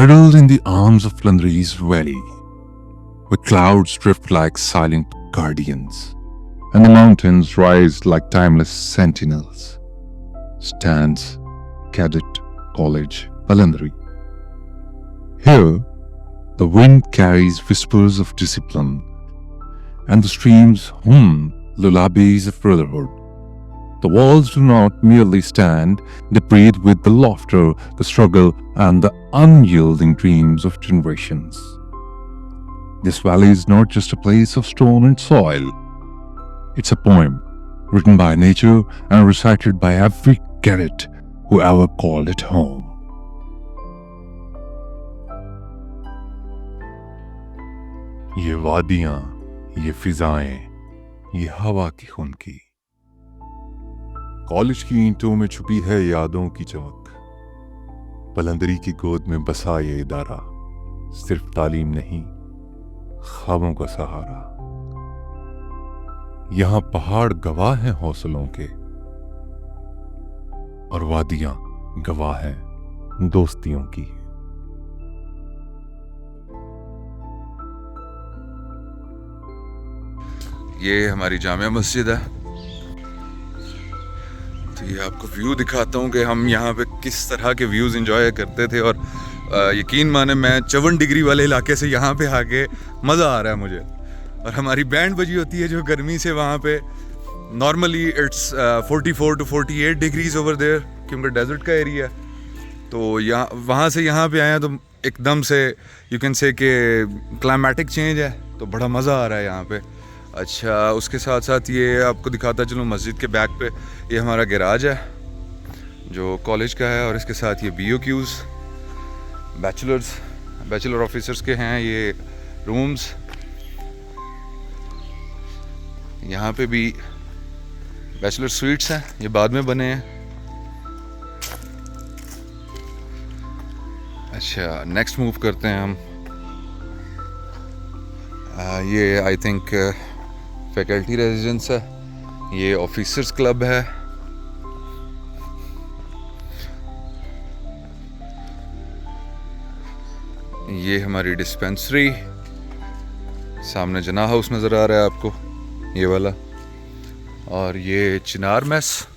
Cradled in the arms of Landrace Valley, where clouds drift like silent guardians, and the mountains rise like timeless sentinels, stands Cadet College, Balandri. Here, the wind carries whispers of discipline, and the streams hum lullabies of brotherhood. The walls do not merely stand, they breathe with the laughter, the struggle, and the unyielding dreams of generations. This valley is not just a place of stone and soil. It's a poem written by nature and recited by every cadet who ever called it home. ये वादियां, ये फिजाएं, ये हवा की खुनकी, college की ईंटों में छुपी है यादों की चमक। बलंदरी की गोद में बसा ये इदारा सिर्फ तालीम नहीं, ख्वाबों का सहारा। यहां पहाड़ गवाह हैं हौसलों के, और वादियां गवाह हैं दोस्तियों की। ये हमारी जामिया मस्जिद है। तो ये आपको व्यू दिखाता हूँ कि हम यहाँ पे किस तरह के व्यूज़ एंजॉय करते थे। और यकीन माने मैं 54 डिग्री वाले इलाके से यहाँ पे आके मज़ा आ रहा है मुझे। और हमारी बैंड बजी होती है जो गर्मी से वहाँ पे normally it's 44 to 48 degrees over there, क्योंकि डेजर्ट का एरिया है। तो यहाँ वहाँ से यहाँ पे आए हैं तो एकदम से यू कैन से कि क्लाइमेटिक चेंज है, तो बड़ा मज़ा आ रहा है यहाँ पे। अच्छा, उसके साथ साथ ये आपको दिखाता चलूँ मस्जिद के बैक पे ये हमारा गैराज है जो कॉलेज का है, और इसके साथ ये BOQs बैचलर ऑफिसर्स के हैं ये रूम्स। यहाँ पे भी बैचलर स्वीट्स हैं, ये बाद में बने हैं। अच्छा, नेक्स्ट मूव करते हैं हम। ये आई थिंक फैकल्टी रेजिडेंस है, ये ऑफिसर्स क्लब है। ये हमारी डिस्पेंसरी, सामने जना हाउस नज़र आ रहा है आपको, ये वाला। और ये चिनार मेस।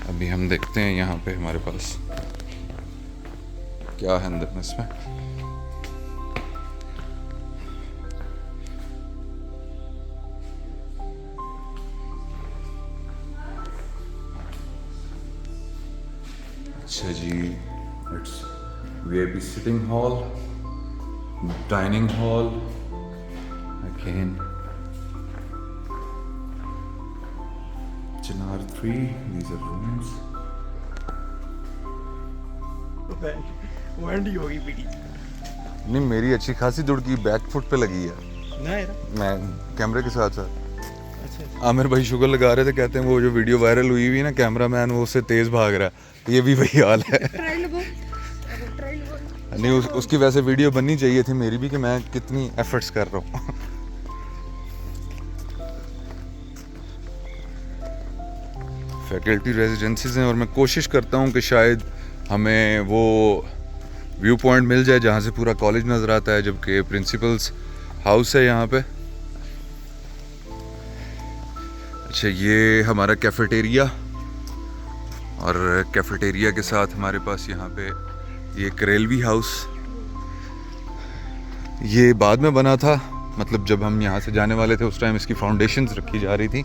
अभी हम देखते हैं यहाँ पे हमारे पास क्या है अंदर मेस में। अच्छा जी, it's VIP sitting hall, dining hall, again Chinar 3, these are rooms। वंडी होगी पीटी। नहीं, मेरी अच्छी खासी दुड़की बैक फुट पे लगी है ना यार, मैं कैमरे के साथ साथ। अच्छा आमिर भाई शुगर लगा रहे थे, कहते हैं वो जो वीडियो वायरल हुई हुई ना, कैमरा मैन वो उससे तेज भाग रहा है, ये भी वही हाल है। नहीं, उसकी वैसे वीडियो बननी चाहिए थी मेरी भी, कि मैं कितनी एफर्ट्स कर रहा हूँ। फैकल्टी रेजिडेंसीज हैं, और मैं कोशिश करता हूँ कि शायद हमें वो व्यू पॉइंट मिल जाए जहाँ से पूरा कॉलेज नज़र आता है, जबकि प्रिंसिपल्स हाउस है यहाँ पे। अच्छा, ये हमारा कैफेटेरिया, और कैफेटेरिया के साथ हमारे पास यहाँ पे ये करेलवी हाउस। ये बाद में बना था, मतलब जब हम यहाँ से जाने वाले थे उस टाइम इसकी फाउंडेशंस रखी जा रही थी।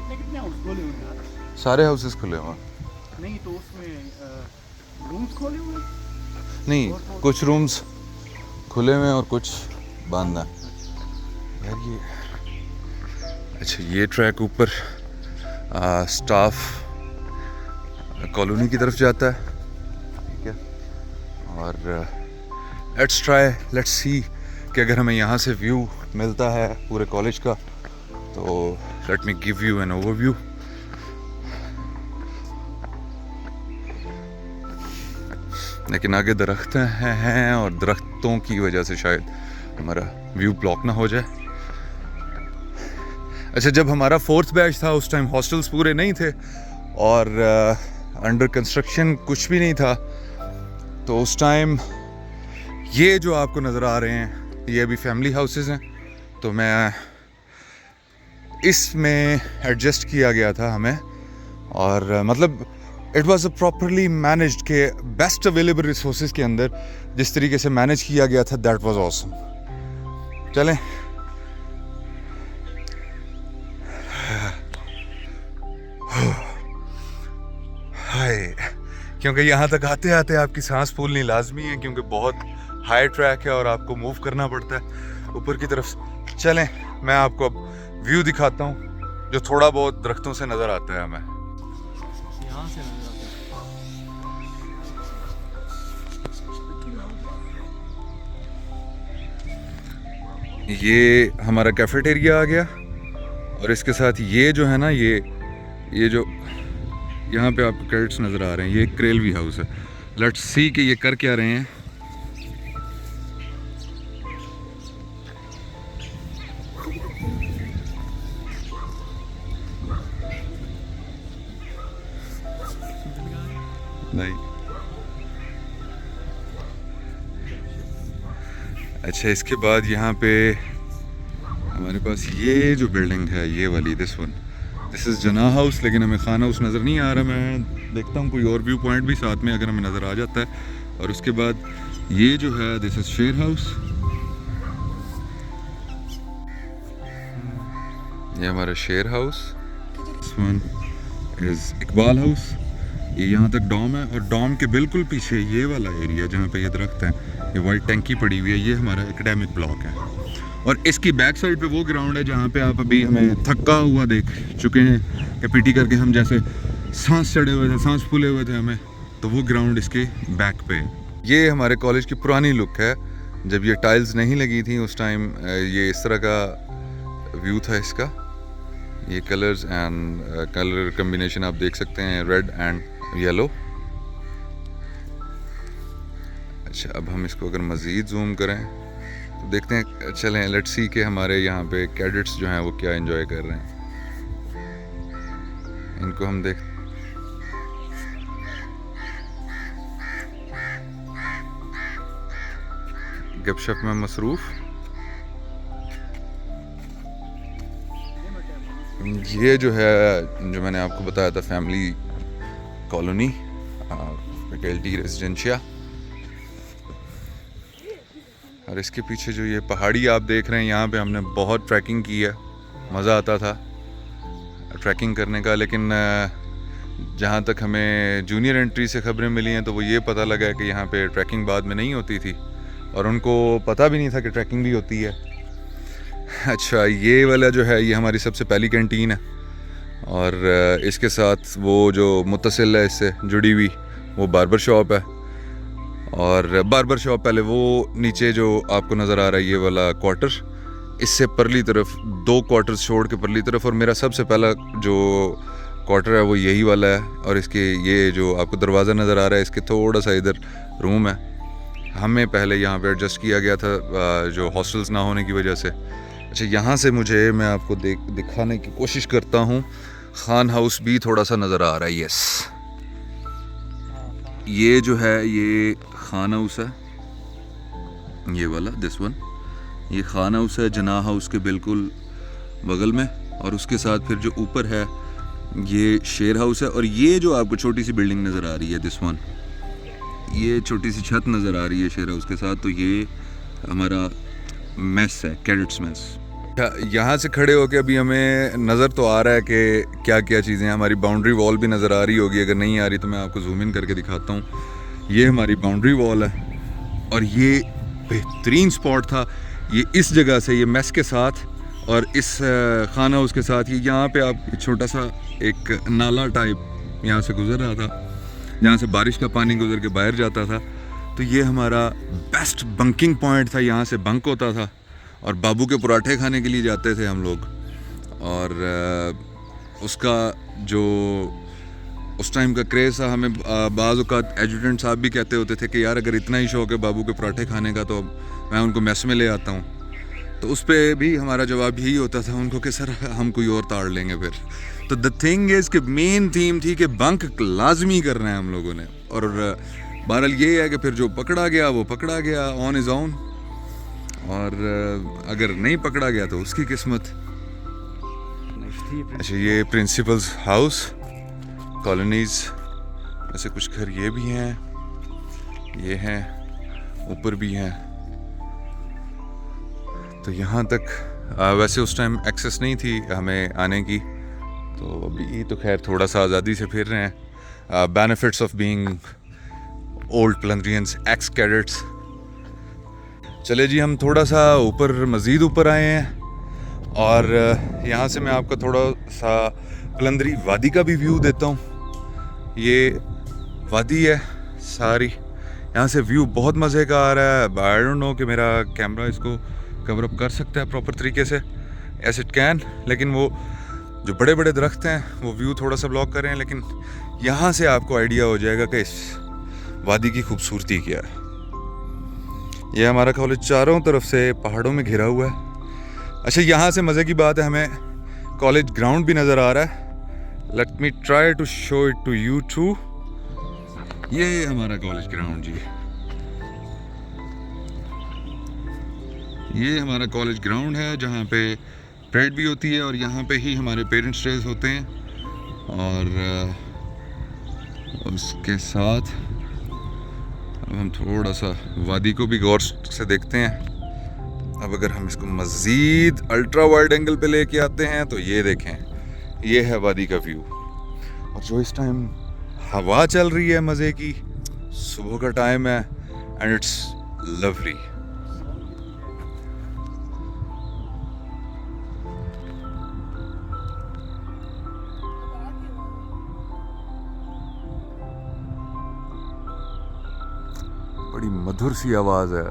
कितने हाउस खोले हुए हैं यार? सारे हाउसेस खुले हुए हैं। नहीं तो उसमें रूम्स खोले हुए हैं? नहीं, कुछ रूम्स खुले हुए हैं और कुछ बंद हैं यार। ये अच्छा, ये ट्रैक ऊपर स्टाफ कॉलोनी की तरफ जाता है, ठीक है। और लेट्स सी कि अगर हमें यहाँ से व्यू मिलता है पूरे कॉलेज का, तो let me give you an overview. लेकिन आगे दरख्त हैं और दरख्तों की वजह से शायद हमारा व्यू ब्लॉक ना हो जाए। अच्छा, जब हमारा 4th बैच था उस टाइम हॉस्टल्स पूरे नहीं थे और अंडर कंस्ट्रक्शन कुछ भी नहीं था, तो उस टाइम ये जो आपको नज़र आ रहे हैं ये अभी फैमिली हाउसेस हैं। तो मैं इसमें एडजस्ट किया गया था हमें, और मतलब it was a properly managed के बेस्ट अवेलेबल रिसोर्सेज के अंदर जिस तरीके से मैनेज किया गया था, दैट वाज ऑसम। चलें, हाय, क्योंकि यहाँ तक आते आते आपकी सांस फूलनी लाजमी है, क्योंकि बहुत हाई ट्रैक है और आपको मूव करना पड़ता है ऊपर की तरफ। चलें, मैं आपको अब व्यू दिखाता हूँ जो थोड़ा बहुत दरख्तों से नज़र आता है हमें। यहाँ से नजर आता है। ये हमारा कैफेटेरिया आ गया, और इसके साथ ये जो है ना, ये जो यहाँ पे आपको कैरेट्स नज़र आ रहे हैं, ये क्रेलवी हाउस है। लेट्स सी कि ये कर क्या रहे हैं। नहीं, अच्छा, इसके बाद यहाँ पे हमारे पास ये जो बिल्डिंग है, ये वाली, दिस इज़ जना हाउस, लेकिन हमें खान हाउस नज़र नहीं आ रहा। मैं देखता हूँ कोई और व्यू पॉइंट भी साथ में अगर हमें नज़र आ जाता है। और उसके बाद ये जो है, दिस इज़ शेर हाउस, ये हमारा शेर house. This one is Iqbal house. ये यहाँ तक डॉम है, और डॉम के बिल्कुल पीछे ये वाला एरिया जहाँ पे ये दरख्त हैं, ये वाइट टैंकी पड़ी हुई है, ये हमारा एकेडमिक ब्लॉक है। और इसकी बैक साइड पे वो ग्राउंड है जहाँ पे आप अभी हमें थका हुआ देख चुके हैं कि पीटी करके हम जैसे सांस चढ़े हुए थे, सांस फूले हुए थे हमें, तो वो ग्राउंड इसके बैक पे है। ये हमारे कॉलेज की पुरानी लुक है, जब ये टाइल्स नहीं लगी थी उस टाइम ये इस तरह का व्यू था इसका। ये कलर्स एंड कलर कम्बिनेशन आप देख सकते हैं, रेड एंड येलो। अच्छा, अब हम इसको अगर मज़ीद जूम करें तो देखते हैं, चलें लेट्स सी कि हमारे यहाँ पे कैडेट्स जो हैं वो क्या एंजॉय कर रहे हैं। इनको हम देख, गपशप में मसरूफ़। ये जो है, जो मैंने आपको बताया था, फैमिली कॉलोनी, फैकल्टी रेजिडेंशिया। और इसके पीछे जो ये पहाड़ी आप देख रहे हैं, यहाँ पे हमने बहुत ट्रैकिंग की है, मज़ा आता था ट्रैकिंग करने का। लेकिन जहाँ तक हमें जूनियर एंट्री से खबरें मिली हैं, तो वो ये पता लगा कि यहाँ पे ट्रैकिंग बाद में नहीं होती थी, और उनको पता भी नहीं था कि ट्रैकिंग भी होती है। अच्छा, ये वाला जो है, ये हमारी सबसे पहली कैंटीन है, और इसके साथ वो जो मुत्तसिल है इससे जुड़ी हुई वो बार्बर शॉप है। और बार्बर शॉप पहले वो नीचे जो आपको नज़र आ रहा है ये वाला क्वार्टर, इससे परली तरफ 2 क्वार्टर्स छोड़ के परली तरफ, और मेरा सबसे पहला जो क्वार्टर है वो यही वाला है। और इसके ये जो आपको दरवाज़ा नज़र आ रहा है, इसके थोड़ा सा इधर रूम है। हमें पहले यहाँ पे एडजस्ट किया गया था जो हॉस्टल्स ना होने की वजह से। अच्छा, यहाँ से मैं आपको दिखाने की कोशिश करता हूँ, खान हाउस भी थोड़ा सा नज़र आ रहा है। यस, ये जो है ये खान हाउस है, ये वाला, दिस वन, ये खान हाउस है जना हाउस के बिल्कुल बगल में। और उसके साथ फिर जो ऊपर है ये शेर हाउस है। और ये जो आपको छोटी सी बिल्डिंग नज़र आ रही है, दिस वन, ये छोटी सी छत नज़र आ रही है शेर हाउस के साथ, तो ये हमारा मेस है, कैडेट्स मेस। यहाँ से खड़े होके अभी हमें नज़र तो आ रहा है कि क्या क्या चीज़ें, हमारी बाउंड्री वॉल भी नज़र आ रही होगी, अगर नहीं आ रही तो मैं आपको जूम इन करके दिखाता हूँ। ये हमारी बाउंड्री वॉल है, और ये बेहतरीन स्पॉट था। ये इस जगह से, ये मेस के साथ और इस खाना हाउस के साथ, ये यहाँ पे आप छोटा सा एक नाला टाइप यहाँ से गुजर रहा था, जहाँ से बारिश का पानी गुजर के बाहर जाता था। तो ये हमारा बेस्ट बंकिंग पॉइंट था, यहाँ से बंक होता था, और बाबू के पराठे खाने के लिए जाते थे हम लोग। और उसका जो उस टाइम का क्रेज़ था। हमें बाज़ औक़ात एजुडेंट साहब भी कहते होते थे कि यार अगर इतना ही शौक़ है बाबू के पराठे खाने का तो मैं उनको मेस में ले आता हूँ। तो उस पर भी हमारा जवाब यही होता था उनको कि सर हम कोई और ताड़ लेंगे फिर। तो द थिंग इज़ कि मेन थीम थी कि बंक लाजमी करना है हम लोगों ने। और बहरहाल ये है कि फिर जो पकड़ा गया वो पकड़ा गया, ऑन इज़ ऑन। और अगर नहीं पकड़ा गया तो उसकी किस्मत। अच्छा, ये प्रिंसिपल्स हाउस कॉलोनीज़ में से कुछ घर ये भी हैं, ये हैं, ऊपर भी हैं। तो यहाँ तक वैसे उस टाइम एक्सेस नहीं थी हमें आने की, तो अभी तो खैर थोड़ा सा आज़ादी से फिर रहे हैं। Benefits of being old Flandrians, ex cadets. चले जी, हम थोड़ा सा ऊपर, मज़ीद ऊपर आए हैं और यहाँ से मैं आपको थोड़ा सा प्लंदरी वादी का भी व्यू देता हूँ। ये वादी है सारी, यहाँ से व्यू बहुत मज़े का आ रहा है। आई डोंट नो कि मेरा कैमरा इसको कवर अप कर सकता है प्रॉपर तरीके से, एज इट कैन, लेकिन वो जो बड़े बड़े दरख्त हैं वो व्यू थोड़ा सा ब्लॉक कर रहे हैं। लेकिन यहाँ से आपको आइडिया हो जाएगा कि इस वादी की खूबसूरती क्या है। ये हमारा कॉलेज चारों तरफ से पहाड़ों में घिरा हुआ है। अच्छा, यहाँ से मज़े की बात है हमें कॉलेज ग्राउंड भी नज़र आ रहा है। Let me try to show it to you too. ये हमारा कॉलेज ग्राउंड जी, ये हमारा कॉलेज ग्राउंड है जहाँ पे परेड भी होती है और यहाँ पे ही हमारे पेरेंट्स डेज होते हैं। और उसके साथ अब हम थोड़ा सा वादी को भी गौर से देखते हैं। अब अगर हम इसको मज़ीद अल्ट्रा वाइड एंगल पे लेके आते हैं तो ये देखें, ये है वादी का व्यू। और जो इस टाइम हवा चल रही है मज़े की, सुबह का टाइम है एंड इट्स लवली। बड़ी मधुर सी आवाज़ है,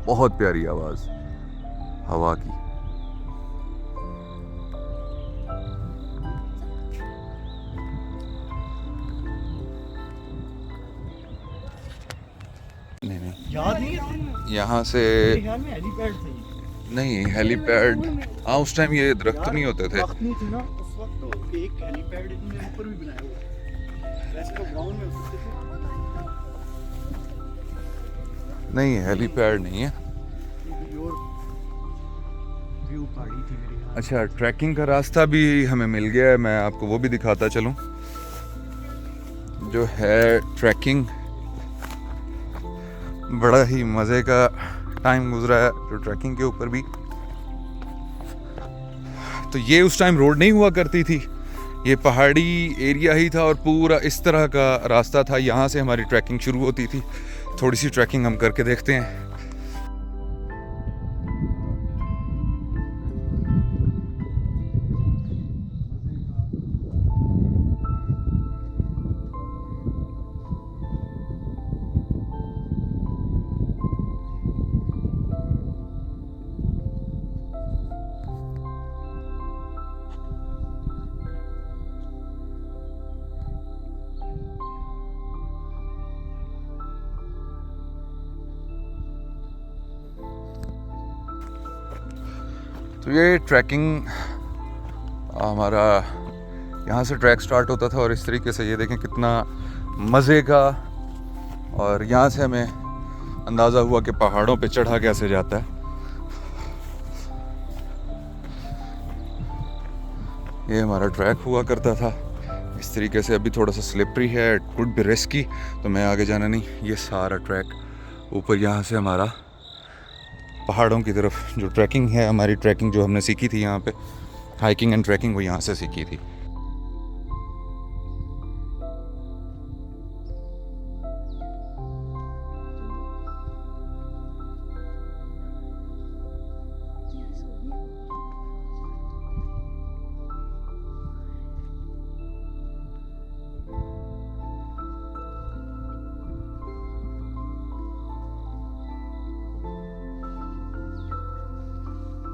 बहुत प्यारी आवाज़ हवा की। नहीं, याद नहीं, यहाँ से मेरे ख्याल में हेलीपैड थे। नहीं, हेलीपैड हाँ उस टाइम ये दरख्त नहीं होते थे। वक्त नहीं थे ना उस वक्त, तो एक हेलीपैड इनमें ऊपर भी बनाया हुआ है। वैसे तो ग्राउंड में होते थे। नहीं, हेलीपैड नहीं है। व्यू पहाड़ी थी मेरे ख्याल। अच्छा, ट्रैकिंग का रास्ता भी हमें मिल गया है, मैं आपको वो भी दिखाता चलूँ। जो है ट्रैकिंग, बड़ा ही मज़े का टाइम गुजरा है जो ट्रैकिंग के ऊपर भी। तो ये उस टाइम रोड नहीं हुआ करती थी, ये पहाड़ी एरिया ही था और पूरा इस तरह का रास्ता था। यहाँ से हमारी ट्रैकिंग शुरू होती थी। थोड़ी सी ट्रैकिंग हम करके देखते हैं। तो ये ट्रैकिंग हमारा यहाँ से ट्रैक स्टार्ट होता था और इस तरीके से ये देखें कितना मज़े का। और यहाँ से हमें अंदाज़ा हुआ कि पहाड़ों पे चढ़ा कैसे जाता है। ये हमारा ट्रैक हुआ करता था इस तरीके से। अभी थोड़ा सा स्लिपरी है, इट कुड बी रिस्की, तो मैं आगे जाना नहीं। ये सारा ट्रैक ऊपर यहाँ से हमारा पहाड़ों की तरफ जो ट्रैकिंग है, हमारी ट्रैकिंग जो हमने सीखी थी यहाँ पे, हाइकिंग एंड ट्रैकिंग, वो यहाँ से सीखी थी।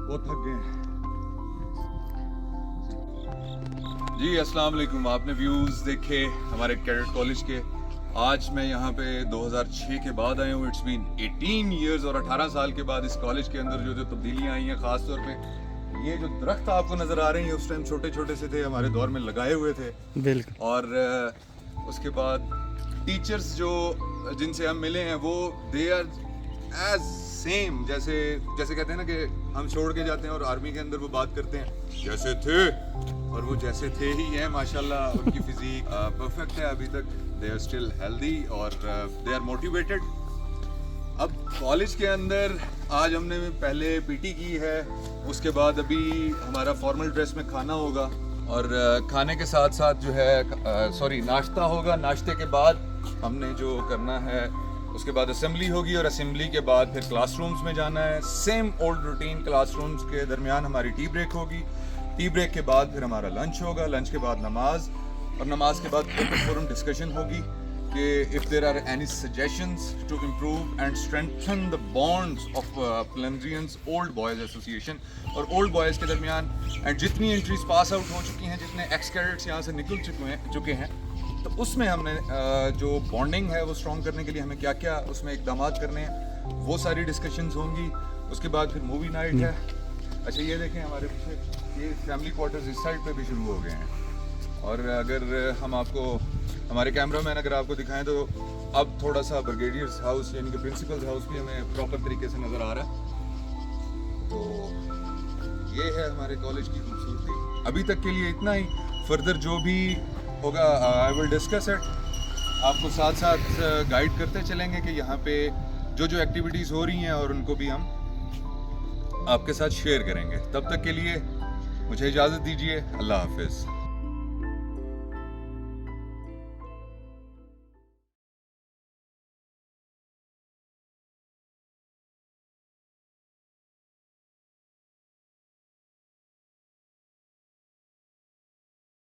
वो थक गए। जी अस्सलाम वालेकुम। आपने व्यूज़ देखे हमारे कैडेट कॉलेज के। आज मैं यहाँ पे 2006 के बाद आया हूँ। इट्स बीन 18 इयर्स और 18 साल के बाद इस कॉलेज के अंदर जो तब्दीलियाँ आई हैं, ख़ास तौर पे ये जो दरख्त आपको नज़र आ रहे हैं उस टाइम छोटे छोटे से थे, हमारे दौर में लगाए हुए थे। बिल्कुल। और उसके बाद टीचर्स जो जिनसे हम मिले हैं वो दे आर एज सेम, जैसे कहते हैं ना कि हम छोड़ के जाते हैं और आर्मी के अंदर वो बात करते हैं जैसे थे, और वो जैसे थे ही हैं माशाल्लाह। उनकी फिजिक परफेक्ट है अभी तक, दे आर स्टिल हेल्दी और दे आर मोटिवेटेड। अब कॉलेज के अंदर आज हमने पहले पीटी की है, उसके बाद अभी हमारा फॉर्मल ड्रेस में खाना होगा और खाने के साथ साथ जो है नाश्ता होगा। नाश्ते के बाद हमने जो करना है उसके बाद असेंबली होगी और असेंबली के बाद फिर क्लासरूम्स में जाना है। सेम ओल्ड रूटीन, क्लासरूम्स के दरमियान हमारी टी ब्रेक होगी, टी ब्रेक के बाद फिर हमारा लंच होगा, लंच के बाद नमाज, और नमाज के बाद ओपन फोरम डिस्कशन होगी कि if there are any suggestions to improve and strengthen the bonds of Flandrians old boys association और ओल्ड बॉयज़ के दरमियान। एंड जितनी एंट्रीज पास आउट हो चुकी हैं, जितने एक्स कैडेट्स यहाँ से निकल चुके हैं, तो उसमें हमने जो बॉन्डिंग है वो स्ट्रॉन्ग करने के लिए हमें क्या क्या उसमें इकदाम करने हैं, वो सारी डिस्कशंस होंगी। उसके बाद फिर मूवी नाइट है। अच्छा ये देखें हमारे पीछे, ये फैमिली क्वार्टर्स इस साइड पे भी शुरू हो गए हैं। और अगर हम आपको हमारे कैमरामैन अगर आपको दिखाएं तो अब थोड़ा सा ब्रिगेडियर्स हाउस यानी कि प्रिंसिपल्स हाउस भी हमें प्रॉपर तरीके से नज़र आ रहा है। तो ये है हमारे कॉलेज की खूबसूरती। अभी तक के लिए इतना ही, फर्दर जो भी होगा आई विल डिस्कस इट। आपको साथ साथ गाइड करते चलेंगे कि यहाँ पे जो एक्टिविटीज़ हो रही हैं और उनको भी हम आपके साथ शेयर करेंगे। तब तक के लिए मुझे इजाज़त दीजिए। अल्लाह हाफिज़।